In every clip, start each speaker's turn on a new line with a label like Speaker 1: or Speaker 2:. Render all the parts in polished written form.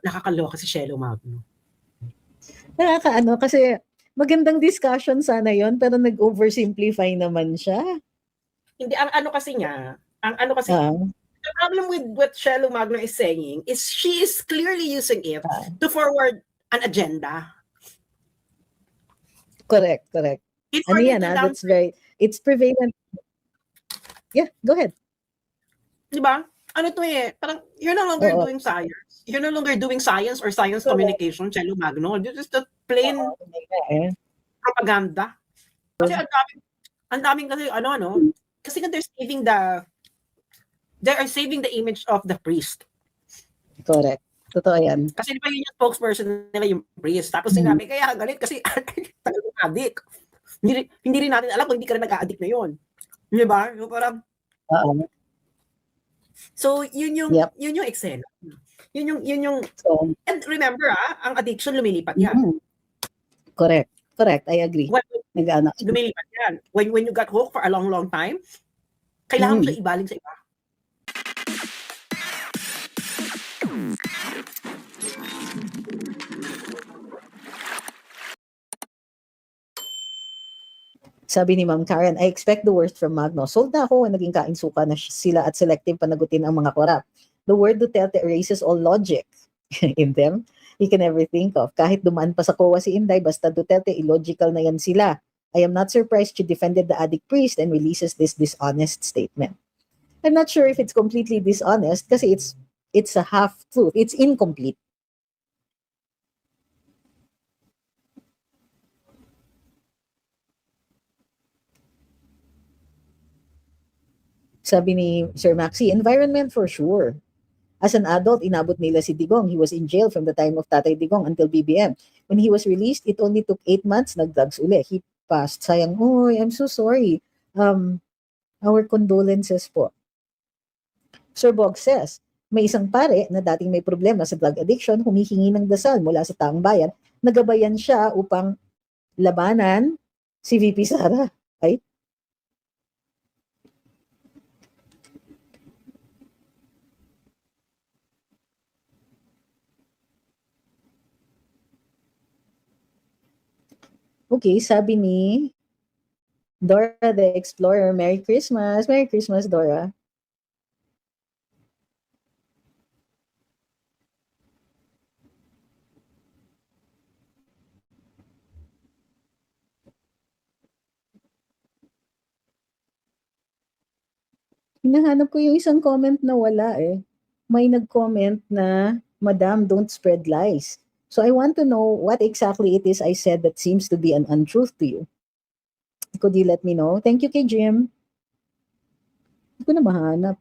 Speaker 1: Nakakaloka si Shelo Magno.
Speaker 2: Nakakaano kasi magandang discussion sana yon pero nag-oversimplify naman siya.
Speaker 1: Hindi, ang ano kasi niya, the problem with what Shelo Magno is saying is she is clearly using it to forward an agenda.
Speaker 2: Correct. Ano yan, it's prevalent. Yeah, go ahead.
Speaker 1: Diba? Ano to parang you're no longer doing science. You're no longer doing science or science communication, Shelo Magno. This is the plain propaganda. Kasi ang daming kasi kasi they are saving the image of the priest.
Speaker 2: Correct. Totoo yan.
Speaker 1: Kasi di ba yun yung spokesperson nila, yung priest. Tapos sinabi, kaya galit kasi tagal ng addict. Hindi rin natin alam kung hindi ka rin nag-addict na yun. Di ba? So, parang, so yun yung eksena. Yun yung and remember ang addiction lumilipat yan.
Speaker 2: Correct. I agree.
Speaker 1: Lumilipat yan. When you got hooked for a long time, kailangan mo siya ibaling sa iba.
Speaker 2: Sabi ni Ma'am Karen, I expect the worst from Magno. Sold na ako when naging kainsuka na sila at selective panagutin ang mga korap. The word Duterte erases all logic in them you can ever think of. Kahit dumaan pa sa COA si Inday, basta Duterte, illogical na yan sila. I am not surprised she defended the addict priest and releases this dishonest statement. I'm not sure if it's completely dishonest kasi it's a half-truth. It's incomplete. Sabi ni Sir Maxi, environment for sure. As an adult, inabot nila si Digong. He was in jail from the time of Tatay Digong until BBM. When he was released, it only took 8 months, nag-drugs uli. He passed. Sayang, I'm so sorry. Our condolences po. Sir Bog says, may isang pare na dating may problema sa drug addiction, humihingi ng dasal mula sa taong bayan, nagabayan siya upang labanan si VP Sara. Ay, okay, sabi ni Dora the Explorer, Merry Christmas. Merry Christmas, Dora. Hinahanap ko yung isang comment na wala May nag-comment na, Madam, don't spread lies. So I want to know what exactly it is I said that seems to be an untruth to you. Could you let me know? Thank you kay Jim. Hindi ko na mahanap.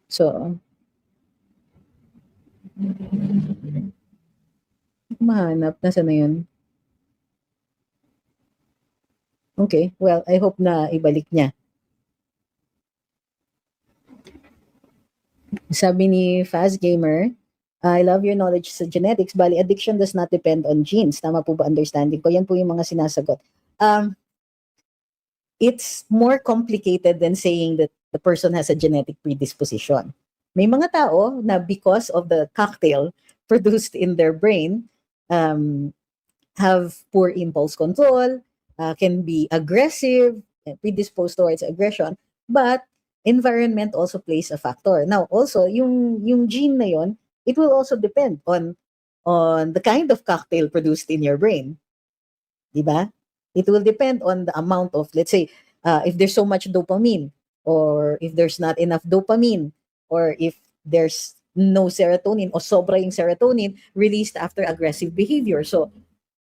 Speaker 2: So, mahanap. Nasaan na yun? Okay, well, I hope na ibalik niya. Sabi ni Fast Gamer, I love your knowledge sa genetics. Bali, addiction does not depend on genes. Tama po ba understanding ko? Yan po yung mga sinasagot. It's more complicated than saying that the person has a genetic predisposition. May mga tao na because of the cocktail produced in their brain, have poor impulse control, can be aggressive, predisposed towards aggression, but environment also plays a factor. Now, also, yung gene na yon, it will also depend on the kind of cocktail produced in your brain. Diba? It will depend on the amount of, let's say, if there's so much dopamine, or if there's not enough dopamine, or if there's no serotonin, o sobra yung serotonin released after aggressive behavior. So,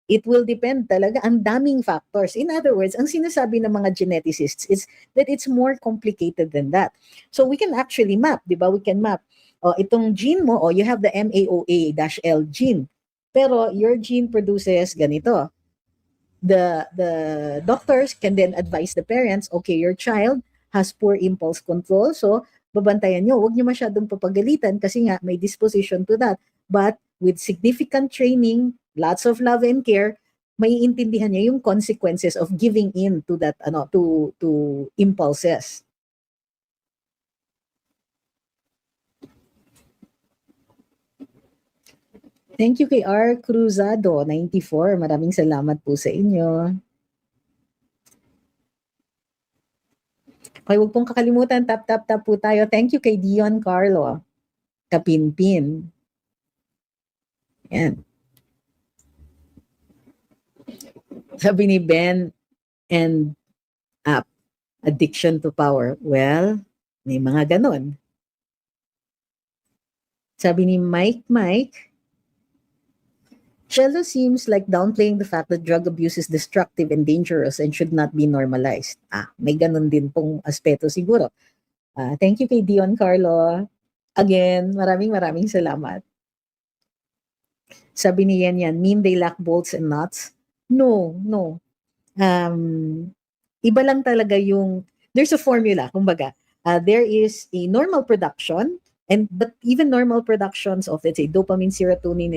Speaker 2: it will depend talaga. Ang daming factors. In other words, ang sinasabi ng mga geneticists is that it's more complicated than that. So we can actually map, di ba? We can map. Itong gene mo, you have the MAOA-L gene. Pero your gene produces ganito. The doctors can then advise the parents, okay, your child has poor impulse control, so babantayan nyo. Huwag nyo masyadong papagalitan kasi nga may disposition to that. But with significant training, lots of love and care, maiintindihan niya yung consequences of giving in to that to impulses. Thank you kay R. Cruzado, 94. Maraming salamat po sa inyo. Okay, huwag pong kakalimutan, tap po tayo. Thank you kay Dion Carlo, Kapinpin. Yan. Sabi ni Ben, and addiction to power. Well, may mga ganon. Sabi ni Mike, Cello seems like downplaying the fact that drug abuse is destructive and dangerous and should not be normalized. May ganun din pong aspeto siguro. Thank you kay Dion Carlo. Again, maraming salamat. Sabi ni Yan, mean they lack bolts and nuts? No. Iba lang talaga yung, there's a formula, kumbaga. There is a normal production, but even normal productions of, let's say, dopamine, serotonin,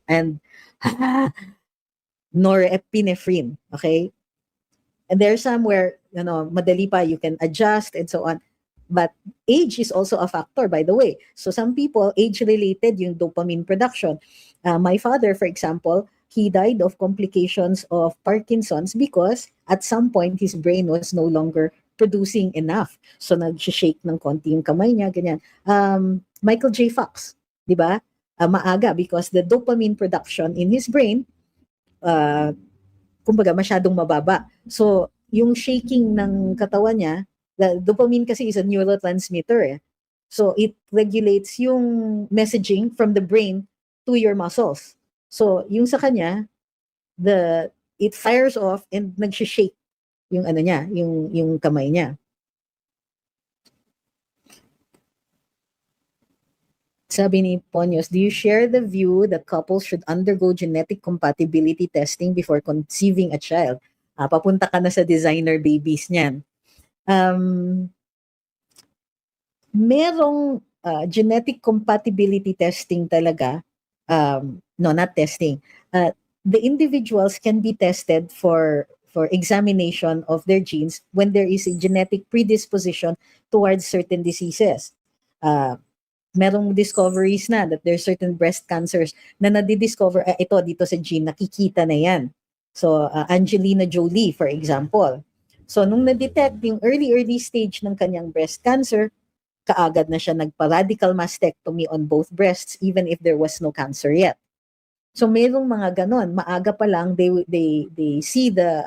Speaker 2: and norepinephrine, okay? And there's some where, madali pa, you can adjust and so on. But age is also a factor, by the way. So some people, age-related yung dopamine production. My father, for example, he died of complications of Parkinson's because at some point, his brain was no longer producing enough. So nag-shake ng konti yung kamay niya, ganyan. Michael J. Fox, di ba? Maaga because the dopamine production in his brain, kumbaga masyadong mababa. So, yung shaking ng katawan niya, the dopamine kasi is a neurotransmitter. So, it regulates yung messaging from the brain to your muscles. So, yung sa kanya, it fires off and nag-shake yung niya, yung kamay niya. Sabi ni Ponyos, do you share the view that couples should undergo genetic compatibility testing before conceiving a child? Papunta ka na sa designer babies niyan. Merong genetic compatibility testing talaga. No, not testing. The individuals can be tested for examination of their genes when there is a genetic predisposition towards certain diseases. Merong discoveries na that there's certain breast cancers na nadidiscover, ito dito sa gene, nakikita na yan. So, Angelina Jolie, for example. So, nung na-detect yung early stage ng kanyang breast cancer, kaagad na siya nagpa-radical mastectomy on both breasts even if there was no cancer yet. So, merong mga ganon. Maaga pa lang, they see the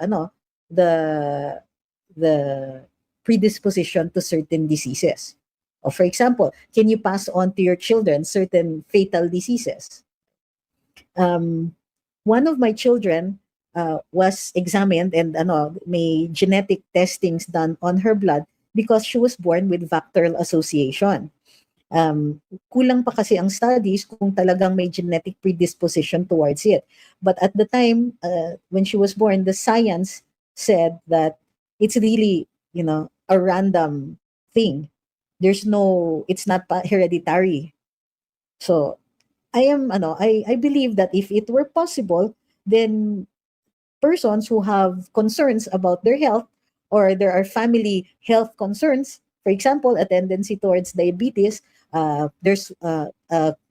Speaker 2: predisposition to certain diseases. Or for example, can you pass on to your children certain fatal diseases? One of my children was examined and may genetic testings done on her blood because she was born with VACTERL association. Kulang pa kasi ang studies kung talagang may genetic predisposition towards it. But at the time when she was born, the science said that it's really, a random thing. It's not hereditary. So, I believe that if it were possible, then persons who have concerns about their health or there are family health concerns, for example, a tendency towards diabetes, there's a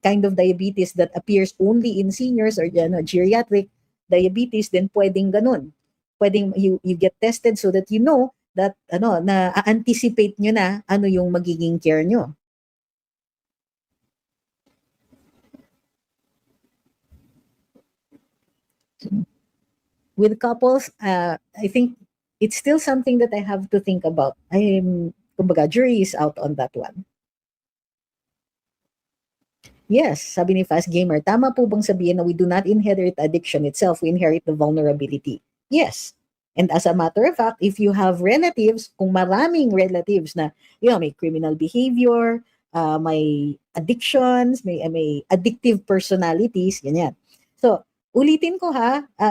Speaker 2: kind of diabetes that appears only in seniors or geriatric diabetes, then pwedeng ganun. Pwedeng you get tested so that you know that na-anticipate nyo na ano yung magiging care nyo. With couples, I think it's still something that I have to think about. Kumbaga, jury is out on that one. Yes, sabi ni Fast Gamer, tama po bang sabihin na we do not inherit addiction itself, we inherit the vulnerability? Yes. And as a matter of fact, if you have relatives, kung maraming relatives na, may criminal behavior, may addictions, may addictive personalities, ganyan. So, ulitin ko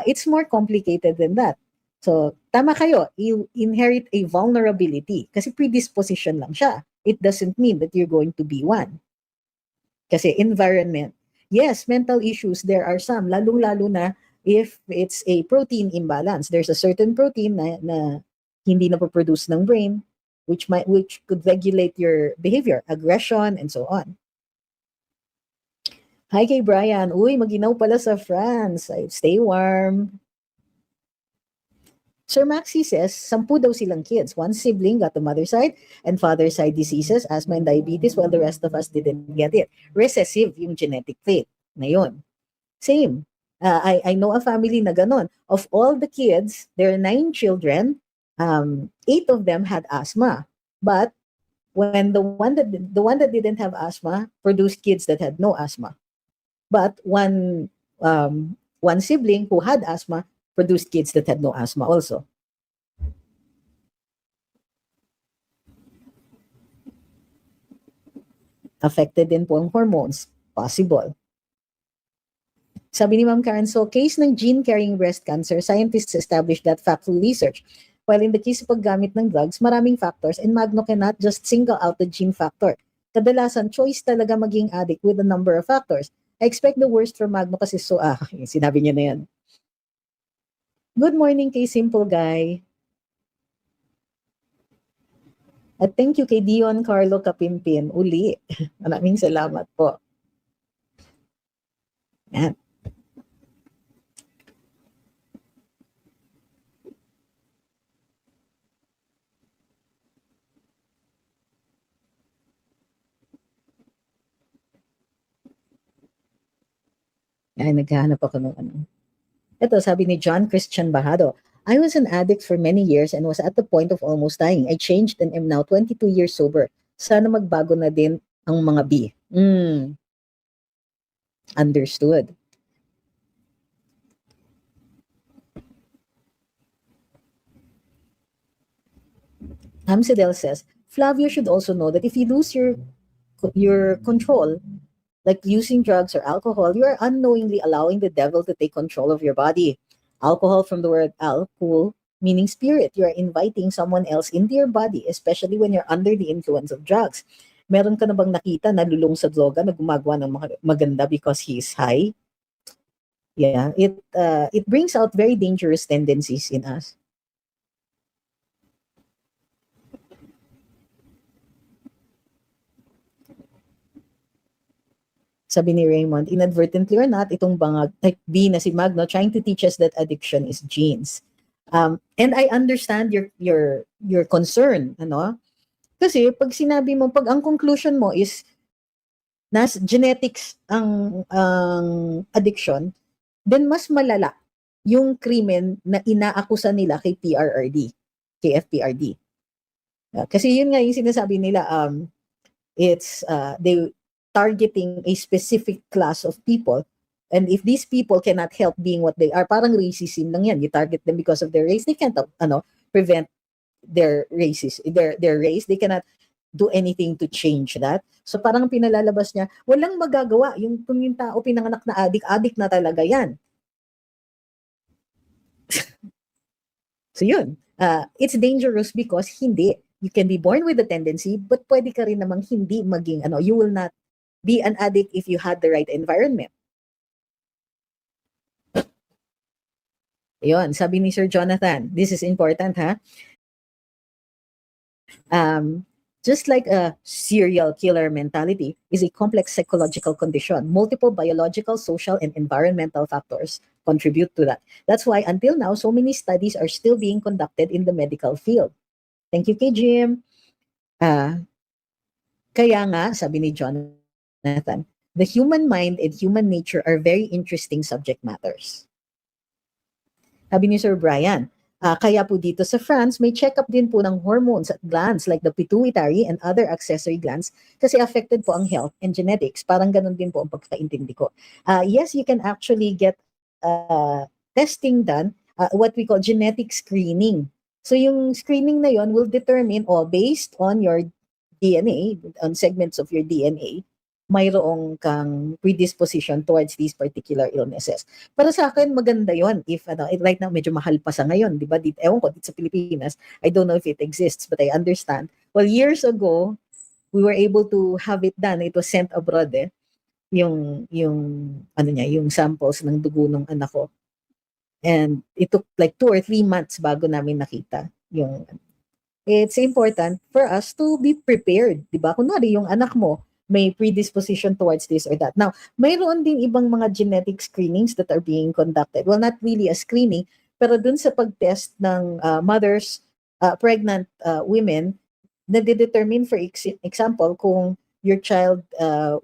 Speaker 2: it's more complicated than that. So, tama kayo, you inherit a vulnerability kasi predisposition lang siya. It doesn't mean that you're going to be one. Kasi environment. Yes, mental issues, there are some, lalong-lalo na if it's a protein imbalance. There's a certain protein na hindi na produce ng brain, which could regulate your behavior, aggression, and so on. Hi kay Brian. Uy, maginaw pala sa France. Stay warm. Sir Maxi says, 10 daw silang kids. One sibling got the mother's side and father's side diseases, asthma and diabetes, while the rest of us didn't get it. Recessive yung genetic trait. Ngayon, same. I know a family na ganon. Of all the kids, there are 9 children. 8 of them had asthma. But when the one that didn't have asthma produced kids that had no asthma. But one sibling who had asthma produced kids that had no asthma also. Affected din po ang hormones. Possible. Sabi ni Ma'am Karen, so case ng gene-carrying breast cancer, scientists established that fact through research. While in the case of paggamit ng drugs, maraming factors and Magno cannot just single out the gene factor. Kadalasan, choice talaga maging addict with a number of factors. I expect the worst for Magno kasi sinabi niya na yan. Good morning kay Simple Guy. At thank you kay Dion Carlo Kapimpin. Uli. Maraming salamat po. Yan. Ay, naghahanap ako ng ano. Ito, sabi ni John Christian Bahado, I was an addict for many years and was at the point of almost dying. I changed and am now 22 years sober. Sana magbago na din ang mga B. Understood. Hamsidel says, Flavio should also know that if you lose your control, like using drugs or alcohol, you are unknowingly allowing the devil to take control of your body. Alcohol from the word alcohol, meaning spirit. You are inviting someone else into your body, especially when you're under the influence of drugs. Meron ka na bang nakita na lulong sa droga na gumagawa ng maganda because he's high? Yeah, it brings out very dangerous tendencies in us. Sabi ni Raymond, inadvertently or not, itong bangag, like B na si Magno, trying to teach us that addiction is genes. And I understand your concern, ano? Kasi pag sinabi mo, pag ang conclusion mo is genetics ang addiction, then mas malala yung krimen na inaakusa nila kay PRRD, kay FPRD. Kasi yun nga yung sinasabi nila, it's they targeting a specific class of people, and if these people cannot help being what they are, parang racism lang yan. You target them because of their race, they can't prevent their races, their race. They cannot do anything to change that. So parang pinalalabas niya, walang magagawa. Kung yung tao pinanganak na addict na talaga yan. So yun, it's dangerous because hindi. You can be born with a tendency, but pwede ka rin namang hindi maging, you will not be an addict if you had the right environment. Yun, sabi ni Sir Jonathan, this is important, ha? Just like a serial killer mentality is a complex psychological condition. Multiple biological, social, and environmental factors contribute to that. That's why until now, so many studies are still being conducted in the medical field. Thank you, kay Jim. Kaya nga, sabi ni Jonathan, the human mind and human nature are very interesting subject matters. Sabi ni Sir Brian, kaya po dito sa France, may check-up din po ng hormones at glands like the pituitary and other accessory glands kasi affected po ang health and genetics. Parang ganun din po ang pagkakaintindi ko. Yes, you can actually get testing done, what we call genetic screening. So yung screening na yon will determine, based on your DNA, on segments of your DNA, mayroong kang predisposition towards these particular illnesses. Para sa akin, maganda yon. If right now, medyo mahal pa sa ngayon, di ba? Ewan ko, dito sa Pilipinas, I don't know if it exists, but I understand. Well, years ago, we were able to have it done. It was sent abroad, yung samples ng dugo ng anak ko. And it took like 2 or 3 months bago namin nakita yung. It's important for us to be prepared, di ba? Kunwari, yung anak mo may predisposition towards this or that. Now, mayroon din ibang mga genetic screenings that are being conducted. Well, not really a screening, pero dun sa pag-test ng mothers, pregnant women, nade-determine, for example, kung your child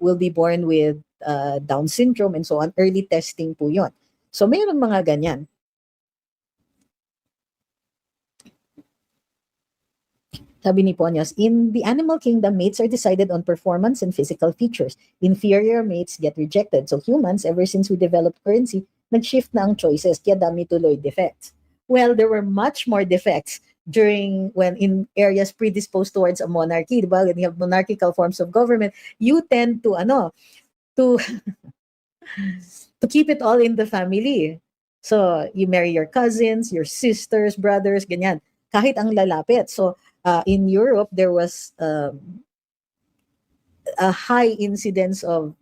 Speaker 2: will be born with Down syndrome and so on, early testing po yun. So, mayroon mga ganyan. Sabi ni Ponyos, in the animal kingdom, mates are decided on performance and physical features. Inferior mates get rejected. So humans, ever since we developed currency, nag-shift na ang choices, kaya dami tuloy defects. Well, there were much more defects during when in areas predisposed towards a monarchy, diba? When you have monarchical forms of government, you tend to to to keep it all in the family. So you marry your cousins, your sisters, brothers, ganyan. Kahit ang lalapit. So in Europe, there was a high incidence of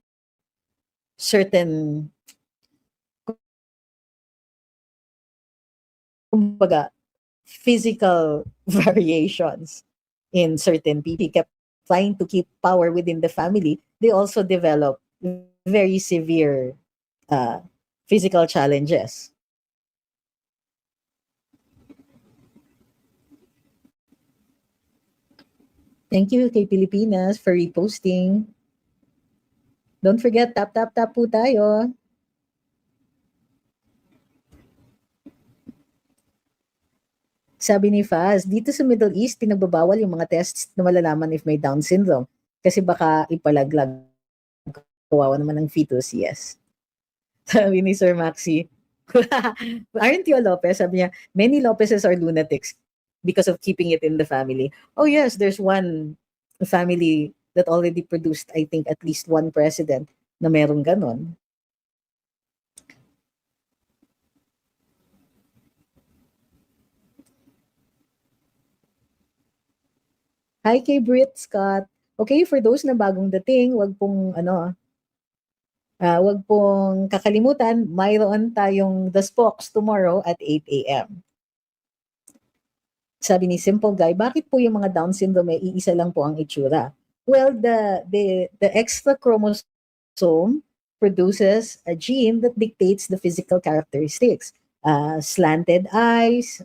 Speaker 2: certain, kumbaga, physical variations in certain people. Kept trying to keep power within the family. They also developed very severe physical challenges. Thank you kay Pilipinas for reposting. Don't forget, tap po tayo. Sabi ni Faz, dito sa Middle East, pinagbabawal yung mga tests na malalaman if may Down syndrome. Kasi baka ipalaglag. Kawawa naman ng fetus, yes. Sabi ni Sir Maxi, aren't you a Lopez? Sabi niya, many Lopezes are lunatics because of keeping it in the family. Oh yes, there's one family that already produced, I think, at least one president na merong ganon. Hi kay Brit Scott. Okay, for those na bagong dating, wag pong wag pong kakalimutan, mayroon tayong The Spokes tomorrow at 8 a.m. Sabi ni Simple Guy, bakit po yung mga Down syndrome ay iisa lang po ang itsura? Well, the extra chromosome produces a gene that dictates the physical characteristics. Slanted eyes,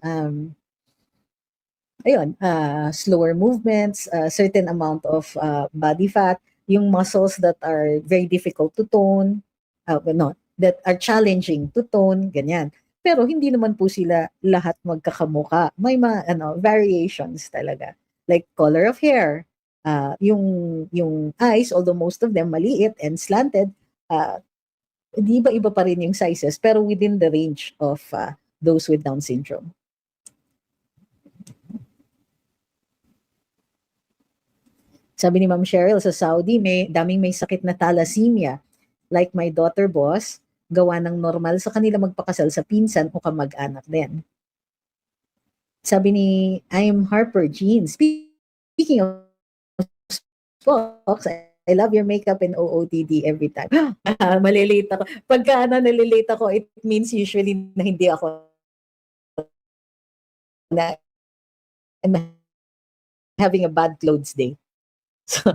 Speaker 2: slower movements, certain amount of body fat, yung muscles that are very difficult to tone, that are challenging to tone, ganyan. Pero hindi naman po sila lahat magkakamuka. May mga variations talaga. Like color of hair, yung eyes, although most of them maliit and slanted, di ba iba pa rin yung sizes, pero within the range of those with Down syndrome. Sabi ni Ma'am Cheryl, sa Saudi, daming may sakit na thalassemia. Like my daughter, boss, gawa ng normal sa kanila magpakasal sa pinsan o kamag-anak din. Sabi ni I'm Harper Jean, speaking of Spokes, I love your makeup and OOTD every time. Malilate ako. Pagka nalilate ako, it means usually na hindi ako na I'm having a bad clothes day. So,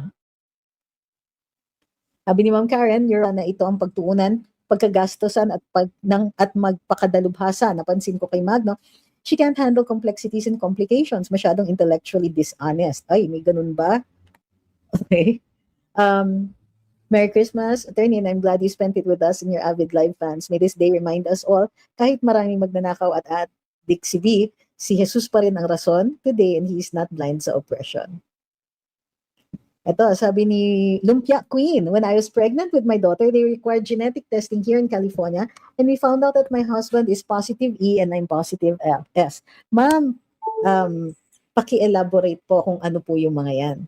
Speaker 2: sabi ni Ma'am Karen, na ito ang pagtuunan, pagkagastosan at magpakadalubhasa. Napansin ko kay Magno, she can't handle complexities and complications. Masyadong intellectually dishonest. Ay, may ganun ba? Okay. Merry Christmas, Attorney, and I'm glad you spent it with us and your avid live fans. May this day remind us all, kahit maraming magnanakaw at Dixie B, si Jesus pa rin ang rason today and He is not blind sa oppression. Ito, sabi ni Lumpia Queen, when I was pregnant with my daughter, they required genetic testing here in California, and we found out that my husband is positive E and I'm positive S. Ma'am, paki-elaborate po kung ano po yung mga yan.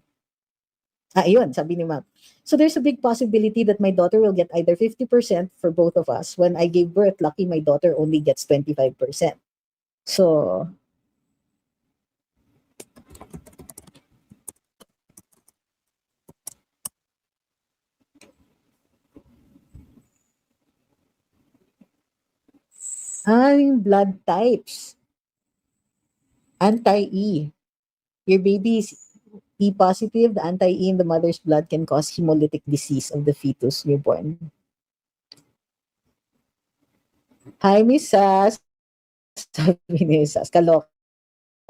Speaker 2: Ayun, sabi ni Ma'am. So there's a big possibility that my daughter will get either 50% for both of us. When I gave birth, lucky my daughter only gets 25%. So, Yung blood types. Anti-E. Your baby is E positive. The anti-E in the mother's blood can cause hemolytic disease of the fetus newborn. Hi, Miss Sas. Sabi ni Sas, kaloka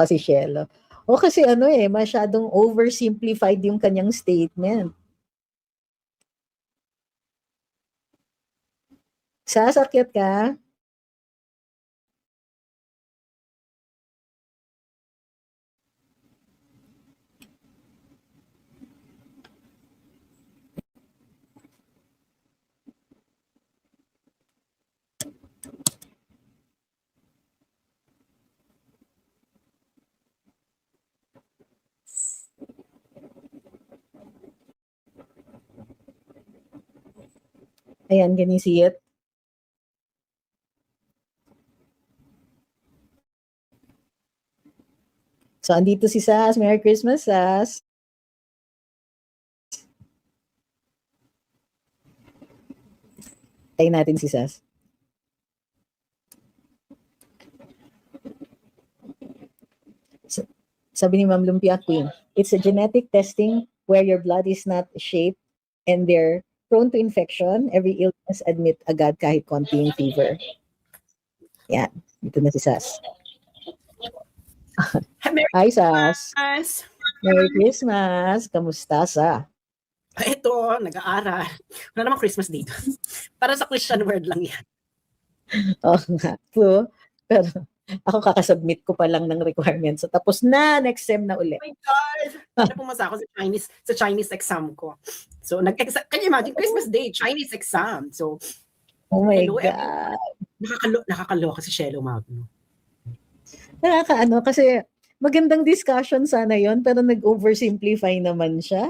Speaker 2: si Shelo. O kasi masyadong oversimplified yung kanyang statement. Sas, akyat ka? Ayan, can you see it? So, andito si Sas. Merry Christmas, Sas. Tayo natin si Sas. Sabi ni Ma'am Lumpia Queen, it's a genetic testing where your blood is not shaped and they're prone to infection. Every illness admit agad kahit konting fever. Yan. Dito na si Sas. Hi, Sas. Merry Christmas. Kamusta, Sa?
Speaker 1: Ito, nag-aaral. Wala namang Christmas dito. Para sa Christian word lang yan.
Speaker 2: Oo nga. So, pero ako kakasubmit ko pa lang ng requirements. So, tapos na, next sem na ulit.
Speaker 1: Oh my God! Ano pumasa ako sa Chinese exam ko. So, can you imagine, Christmas Day, Chinese exam. So,
Speaker 2: oh my God.
Speaker 1: Nakakaloka si Shelo Magno.
Speaker 2: Nakakaano, kasi magandang discussion sana yon pero nag-oversimplify naman siya.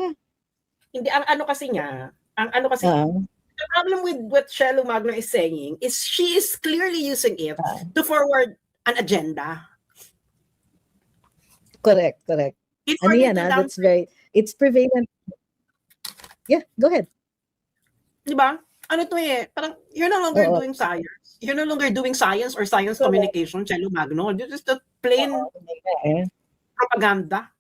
Speaker 1: Hindi, ang ano kasi niya, the problem with what Shelo Magno is saying is she is clearly using it to forward an agenda.
Speaker 2: Correct. Ano yan, that's very, it's prevalent. Yeah, go ahead.
Speaker 1: Diba? Ano to parang you're no longer doing science. You're no longer doing science or science communication, Shelo Magno. This is the plain propaganda.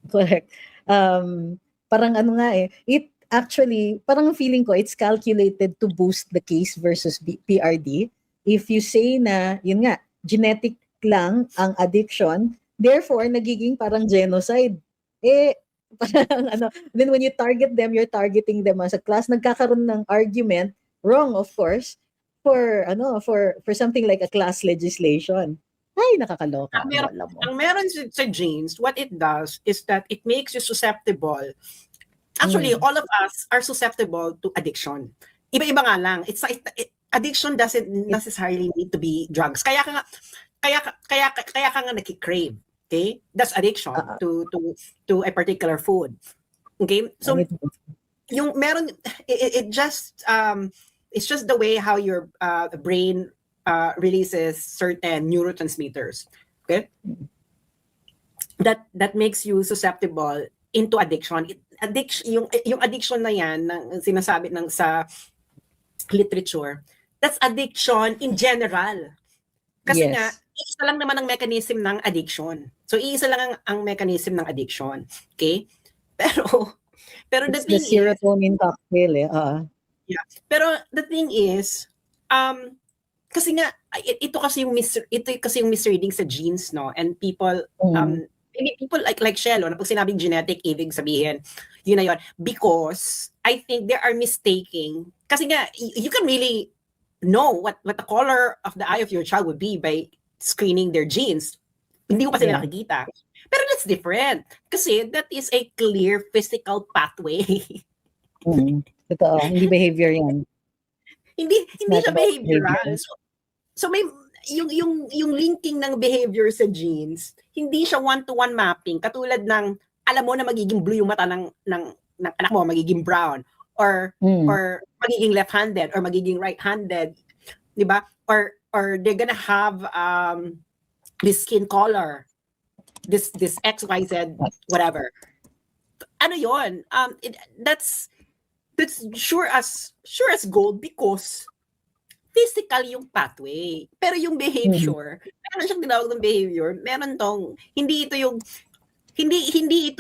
Speaker 2: Correct. Parang ano nga it actually, parang feeling ko, it's calculated to boost the case versus PRD. If you say na, yun nga, genetic lang ang addiction, therefore, nagiging parang genocide. Parang then when you target them, you're targeting them as a class. Nagkakaroon ng argument, wrong of course, for something like a class legislation. Ay, nakakaloka.
Speaker 1: Ang meron sa genes, what it does is that it makes you susceptible. Actually, all of us are susceptible to addiction. Iba-iba nga lang. Addiction doesn't necessarily need to be drugs. Kaya ka nga naki-crave. Okay? That's addiction to a particular food. Okay? So yung meron it's just the way how your brain releases certain neurotransmitters. Okay? That makes you susceptible into addiction. Yung addiction na yan na sinasabi sa literature, that's addiction in general. Kasi nga, isa lang naman ang mechanism ng addiction. So, isa lang ang mechanism ng addiction. Okay? Pero the thing is,
Speaker 2: the serotonin cocktail
Speaker 1: Yeah. Pero the thing is, kasi nga, ito kasi yung misreading sa genes, no? And people, people like Shelo, na pag sinabing genetic, ibig sabihin, yun na yun. Because I think they are mistaking. Kasi nga, you can really know what the color of the eye of your child would be by screening their genes. Hindi ko kasi nakikita. Pero that's different. Kasi that is a clear physical pathway.
Speaker 2: Totoo, hindi behavior yan.
Speaker 1: Hindi siya behavioral. So may yung linking ng behavior sa genes, hindi siya one-to-one mapping katulad ng alam mo na magiging blue yung mata ng anak mo, magiging brown or magiging left-handed or magiging right-handed, 'di ba? Or they're gonna have this skin color, this XYZ whatever. Ano 'yon? That's sure as gold because physical yung pathway. Pero yung behavior, meron siyang tinawag ng behavior, meron tong, hindi ito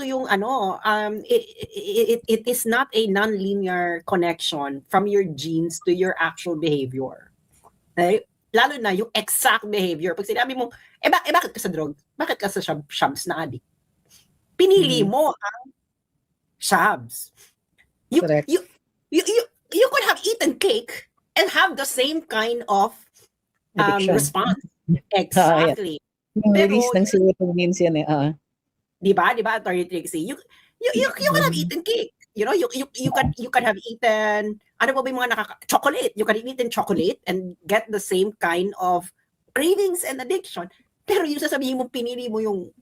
Speaker 1: yung ano, it is not a non-linear connection from your genes to your actual behavior. Right? Lalo na yung exact behavior. Pag sinabi mo, bakit ka sa drug? Bakit ka sa shabs na addict? Pinili mo ang shabs.
Speaker 2: Correct.
Speaker 1: You could have eaten cake and have the same kind of
Speaker 2: Addiction.
Speaker 1: response. Exactly.
Speaker 2: Yung
Speaker 1: Pero,
Speaker 2: release ng serotonin yan eh.
Speaker 1: Di ba, Attorney Trixie? You can have eaten cake. You know, you can have eaten, ano ba yung mga chocolate? You can eat chocolate and get the same kind of cravings and addiction. Pero yung sasabihin mo, pinili mo yung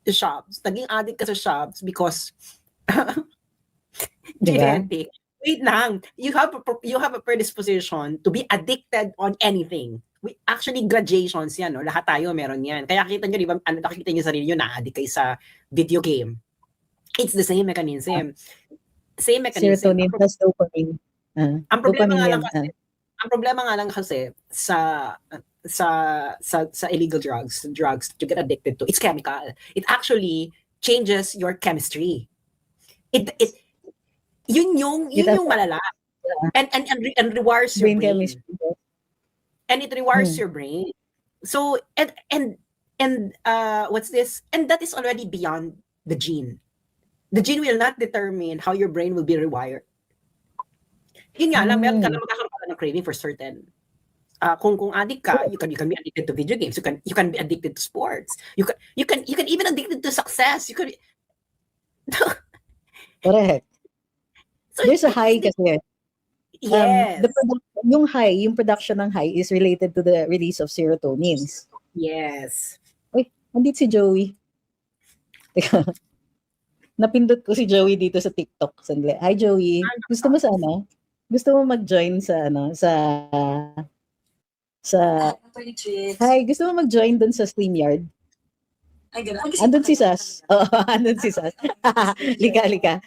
Speaker 1: shops. Naging addict ka sa shops because genetic. Wait lang. You have a predisposition to be addicted on anything. Actually, gradations yan, no? Lahat tayo meron yan. Kaya kita nyo, di ba, nakikita nyo sarili nyo, na-addict kayo sa video game. It's the same mechanism. Same mechanism.
Speaker 2: Serotonin plus dopamine.
Speaker 1: Ang problema nga lang kasi sa illegal drugs that you get addicted to, it's chemical. It actually changes your chemistry. Yun yung malala. And rewires your brain. Chemistry. And it rewires your brain. So and what's this? And that is already beyond the gene. The gene will not determine how your brain will be rewired. Yun nga lang, meron ka na magkakaroon ng craving for certain. Kung addict ka, you can be addicted to video games. You can be addicted to sports. You can even addicted to success. You could.
Speaker 2: Correct. So there's a high kasi.
Speaker 1: Yes.
Speaker 2: Yung production ng high is related to the release of serotonins.
Speaker 1: Yes.
Speaker 2: Uy, nandito si Joey. Teka. Napindot ko si Joey dito sa TikTok. Sandali. Hi Joey. Gusto mo sa ano? Gusto mo mag-join sa ano? Hi, gusto mo mag-join dun sa StreamYard?
Speaker 3: Ay, gano'n.
Speaker 2: Andun si Sas. Oo, andun si Sas. Lika.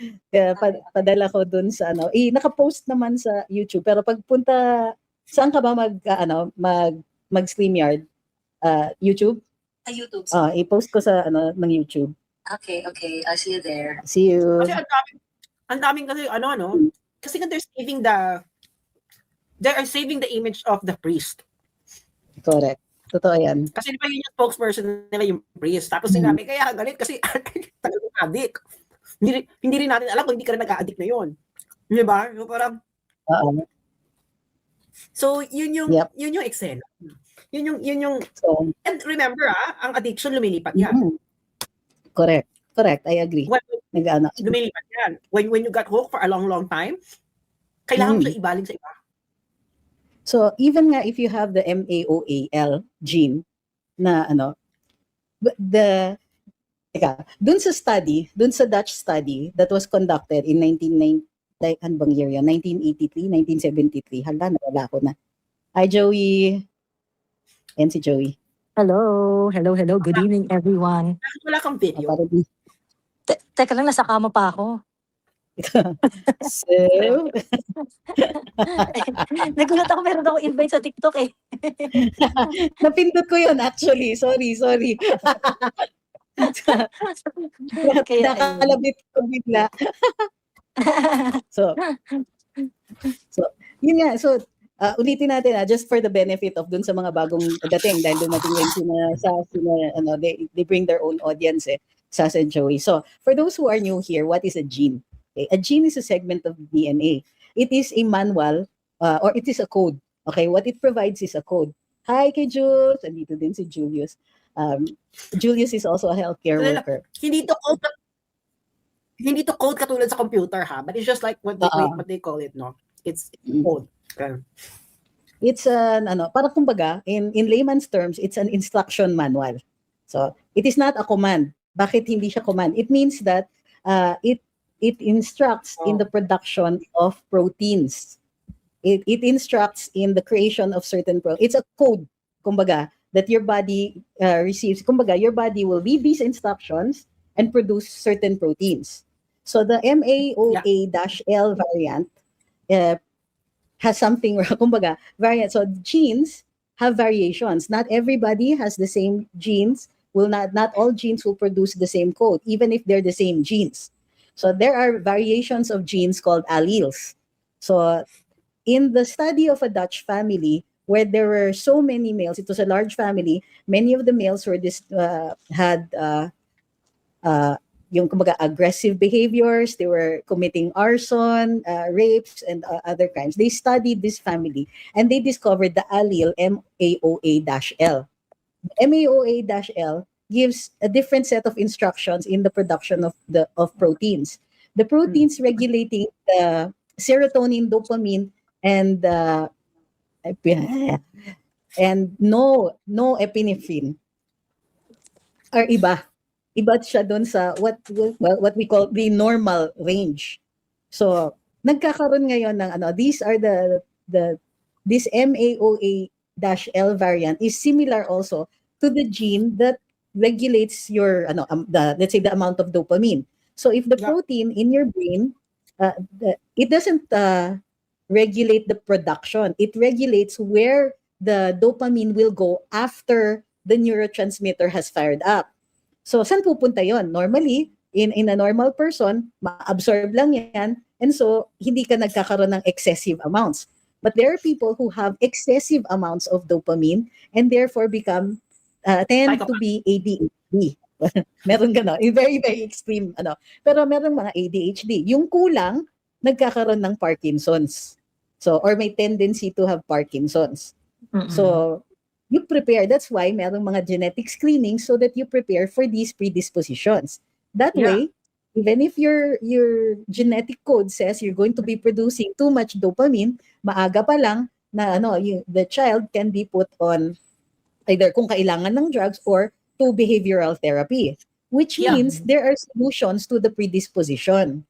Speaker 2: Padala ko dun sa ano. Naka-post naman sa YouTube. Pero pagpunta, saan ka ba mag-StreamYard? YouTube?
Speaker 3: Sa YouTube.
Speaker 2: I-post ko sa ano ng YouTube.
Speaker 3: Okay. I'll see you there.
Speaker 2: See you.
Speaker 1: Kasi ang daming kasi kasi nga they are saving the image of the priest.
Speaker 2: Correct. Totoo yan.
Speaker 1: Kasi di ba yun yung spokesperson nila yung priest. Tapos sinabi, kaya galit kasi talagang addict. Hindi rin natin alam kung hindi ka rin nag-addict na yun. Di ba? So, parang, so yun yung eksena. Yun yung, and remember ang addiction lumilipat yan.
Speaker 2: Correct. I agree.
Speaker 1: Lumilipat yan. When you got hooked for a long time, kailangan mo siya ibaling sa iba.
Speaker 2: So, even nga if you have the MAOAL gene na dun sa Dutch study that was conducted in 1983, 1973. Hala, nawala ko na. Hi, Joey. Yan si Joey.
Speaker 4: Hello. Good evening, everyone.
Speaker 1: Wala kang video.
Speaker 4: Teka lang, nasa kama pa ako.
Speaker 2: So,
Speaker 4: nagulat ako, meron ako invite sa TikTok eh.
Speaker 2: Napindot ko yun actually. Sorry. Nakalabit ko bigla. So, yun nga. So, ulitin natin just for the benefit of dun sa mga bagong dating dahil dumating rin they bring their own audience Sas and Joey. So, for those who are new here, what is a gene? Okay? A gene is a segment of DNA. It is a manual or it is a code. Okay, what it provides is a code. Hi kay Jules. Andito din si Julius. Julius is also a healthcare worker.
Speaker 1: Hindi to code katulad sa computer ha, but it's just like what they call it, no? It's code. Okay.
Speaker 2: It's parang kumbaga in layman's terms, it's an instruction manual. So, it is not a command. Bakit hindi siya command? It means that it instructs in the production of proteins. It instructs in the creation of certain proteins. It's a code, kumbaga, that your body receives. Kumbaga, your body will read these instructions and produce certain proteins. So the MAOA-L variant has something, kumbaga, variant. So genes have variations. Not everybody has the same genes. Not all genes will produce the same code, even if they're the same genes. So there are variations of genes called alleles. So in the study of a Dutch family where there were so many males, it was a large family, many of the males had yung kumbaga aggressive behaviors, they were committing arson, rapes, and other crimes. They studied this family and they discovered the allele MAOA-L. MAOA-L gives a different set of instructions in the production of proteins. The proteins regulating the serotonin, dopamine, and no epinephrine are iba. Iba siya doon sa what we call the normal range. So nagkakaroon ngayon ng these are this MAOA-L variant is similar also to the gene that regulates your let's say the amount of dopamine. So if the protein in your brain it doesn't regulate the production, it regulates where the dopamine will go after the neurotransmitter has fired up. So saan pupunta yon? Normally in a normal person ma-absorb lang yan, and so hindi ka nagkakaroon ng excessive amounts. But there are people who have excessive amounts of dopamine and therefore tend to be ADHD. Meron gano, very very extreme pero meron mga ADHD. Yung kulang nagkakaroon ng Parkinson's. So or may tendency to have Parkinson's. So you prepare. That's why merong mga genetic screening so that you prepare for these predispositions. That way, even if your genetic code says you're going to be producing too much dopamine, maaga pa lang na the child can be put on either kung kailangan ng drugs or to behavioral therapy, which means there are solutions to the predisposition.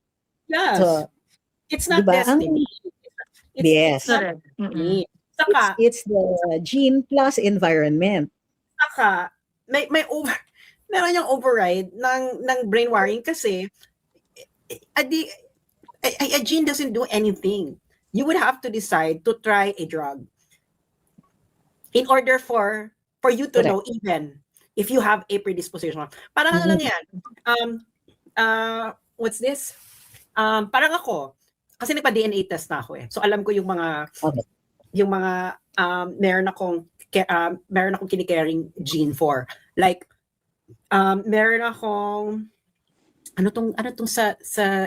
Speaker 1: Yes.
Speaker 2: So,
Speaker 1: it's not
Speaker 2: diba?
Speaker 1: destiny.
Speaker 2: Yes.
Speaker 1: It's not destiny. Saka,
Speaker 2: it's the gene plus environment.
Speaker 1: Saka, meron yung override ng brain wiring kasi a gene doesn't do anything. You would have to decide to try a drug in order for you to know even if you have a predisposition. Parang ano lang yan. What's this? Parang ako, kasi nagpa-DNA test na ako eh. So alam ko yung mga meron akong kinikerring gene for. Like meron akong ano tong sa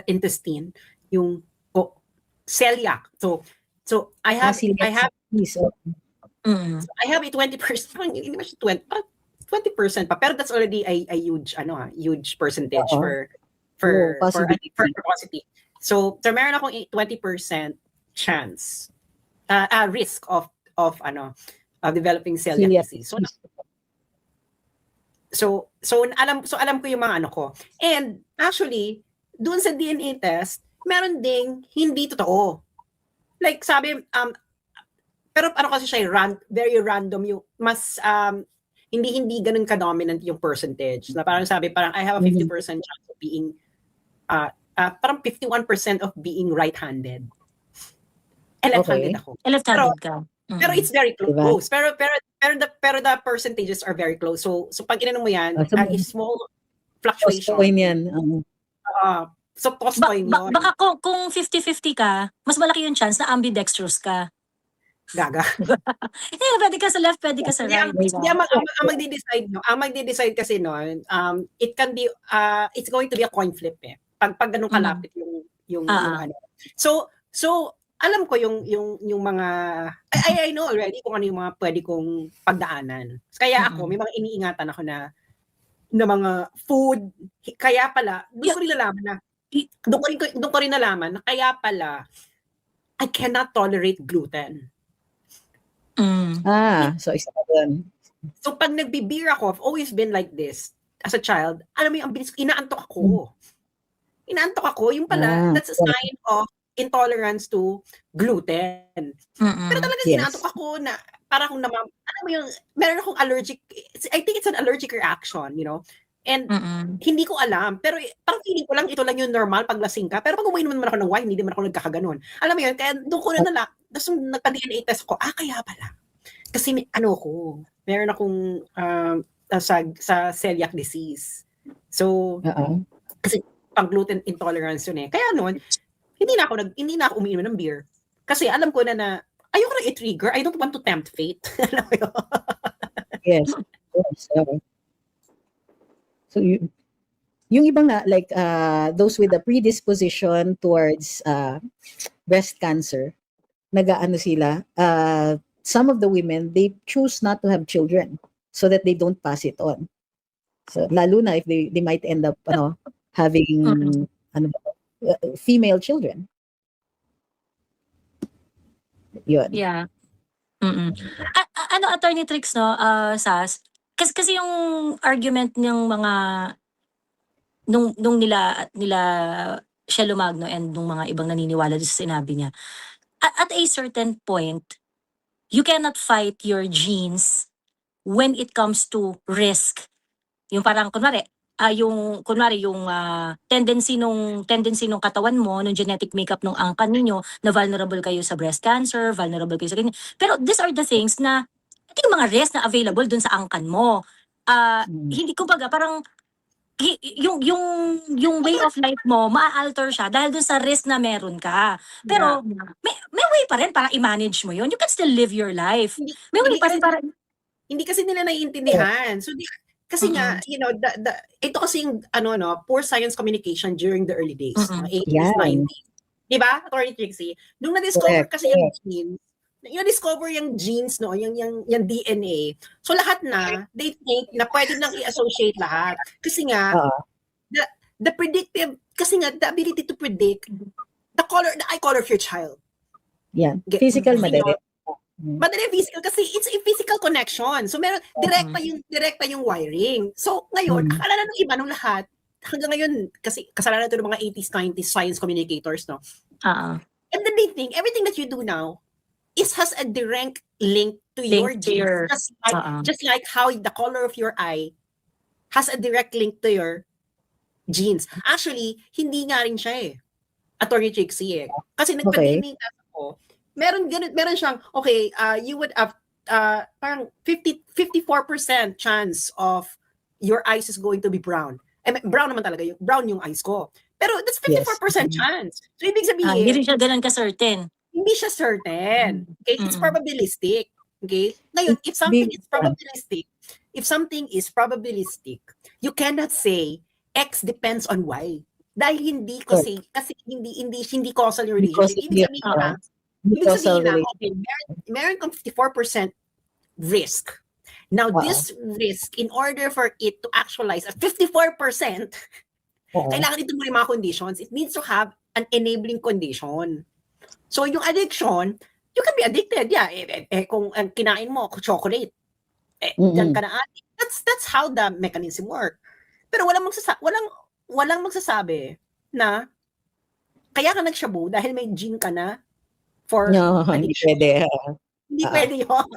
Speaker 1: intestine, yung celiac. So I have a 20%, hindi naman siya 20% pa, pero that's already a huge percentage for possibility. So meron akong 20% chance risk of developing celiac disease. So alam ko yung mga ko. And actually, doon sa DNA test, meron ding hindi totoo. Like sabi pero kasi siya very random yung mas hindi ganun ka-dominant yung percentage. Na parang sabi I have a 50% chance of being parang 51% of being right-handed. Left-handed ako.
Speaker 4: Left-handed ka.
Speaker 1: Pero it's very close.
Speaker 2: Diba?
Speaker 1: Pero the percentages are very close. So pag inanong mo yan, is small fluctuation.
Speaker 2: Tostoin yan.
Speaker 1: So tostoin yun.
Speaker 4: Baka kung 50-50 ka, mas malaki yung chance na ambidextrous ka.
Speaker 1: Gaga.
Speaker 4: Pwede ka sa left, pwede ka sa right.
Speaker 1: Ang magde-decide kasi noon, it can be it's going to be a coin flip eh. Pag ganun kalapit yung ano. So alam ko yung mga I know already kung ano yung mga pwede kong pagdaanan. Kaya ako may mga iniingatan ako na mga food, kaya pala doon ko rin nalaman na kaya pala I cannot tolerate gluten.
Speaker 2: So isa ka dun.
Speaker 1: So pag nagbi-beer ako, I've always been like this as a child. Alam mo yung inaantok ako. Yung pala that's a sign of intolerance to gluten. Pero talaga inaantok ako na para akong alam mo yung meron akong allergic, I think it's an allergic reaction, And hindi ko alam, pero parang feeling ko lang ito lang yung normal pag lasing ka. Pero pag uminom naman ako ng wine, hindi naman ako nagkakaganon. Alam mo yun, kaya doon ko na tapos nung nagpa-DNA test ko, kaya pala. Kasi meron akong sa celiac disease. So,
Speaker 2: Oo.
Speaker 1: kasi pang gluten intolerance yun eh. Kaya noon, hindi na ako umiinom ng beer. Kasi alam ko na ayoko na i-trigger. I don't want to tempt fate. Alam mo yun?
Speaker 2: Yes. Yes. Oo. So, yung iba nga, like those with a predisposition towards breast cancer, nag-aano sila, some of the women, they choose not to have children so that they don't pass it on. So, lalo na if they might end up having female children. Yun.
Speaker 4: Yeah. Ano, Attorney Trix, no, Sas? Kasi yung argument ng mga nung nila Shelo Magno and nung mga ibang naniniwala doon sa sinabi niya, at a certain point, you cannot fight your genes when it comes to risk. Yung parang kunwari yung tendency nung katawan mo, nung genetic makeup nung angkan ninyo, na vulnerable kayo sa breast cancer, vulnerable kayo sa ganyan. Pero these are the things na ito yung mga risk na available dun sa angkan mo. Hindi, kumbaga parang yung way of life mo ma-alter siya dahil dun sa risk na meron ka. Pero may way pa rin para i-manage mo yun. You can still live your life. May way pa rin para
Speaker 1: hindi kasi nila naiintindihan. So kasi nga, ito kasi yung poor science communication during the early days, 80s,
Speaker 2: Yeah.
Speaker 1: 90s. Di ba, Attorney Trixie? Nung na-discover kasi yung genes, no, yung DNA. So lahat na, they think na pwede lang i-associate lahat. Kasi nga, the predictive, kasi nga, the ability to predict the eye color of your child.
Speaker 2: Yan. Physical madali.
Speaker 1: Madali physical kasi it's a physical connection. So meron direkta yung wiring. So ngayon, akala na ng iba nung lahat hanggang ngayon kasi kasalanan ito ng mga 80s 90s science communicators, no. And then they think everything that you do now has a direct link to your genes. Just like how the color of your eye has a direct link to your genes. Actually, hindi nga rin siya eh. Attorney Trixie eh. Kasi nagpa-DNA test ako, meron siyang, you would have parang 54% chance of your eyes is going to be brown. Brown naman talaga, brown yung eyes ko. Pero that's 54% chance. So ibig sabihin,
Speaker 4: hindi rin siya ganun ka-certain.
Speaker 1: Hindi siya certain. Okay? It's probabilistic. Okay? Ngayon, if something is probabilistic, you cannot say X depends on Y. Dahil hindi kasi hindi causal yung relationship. Ibig sabihin meron kang 54% risk. Now, this risk, in order for it to actualize at 54%, kailangan ito yung mga conditions. It needs to have an enabling condition. So, yung addiction, you can be addicted. Yeah, kung kinain mo chocolate, diyan ka na addict. That's how the mechanism work. Pero walang magsasabi na kaya ka nagshabu dahil may gene ka na for
Speaker 2: No, hindi
Speaker 1: addiction.
Speaker 2: pwede.
Speaker 1: Hindi pwede yun.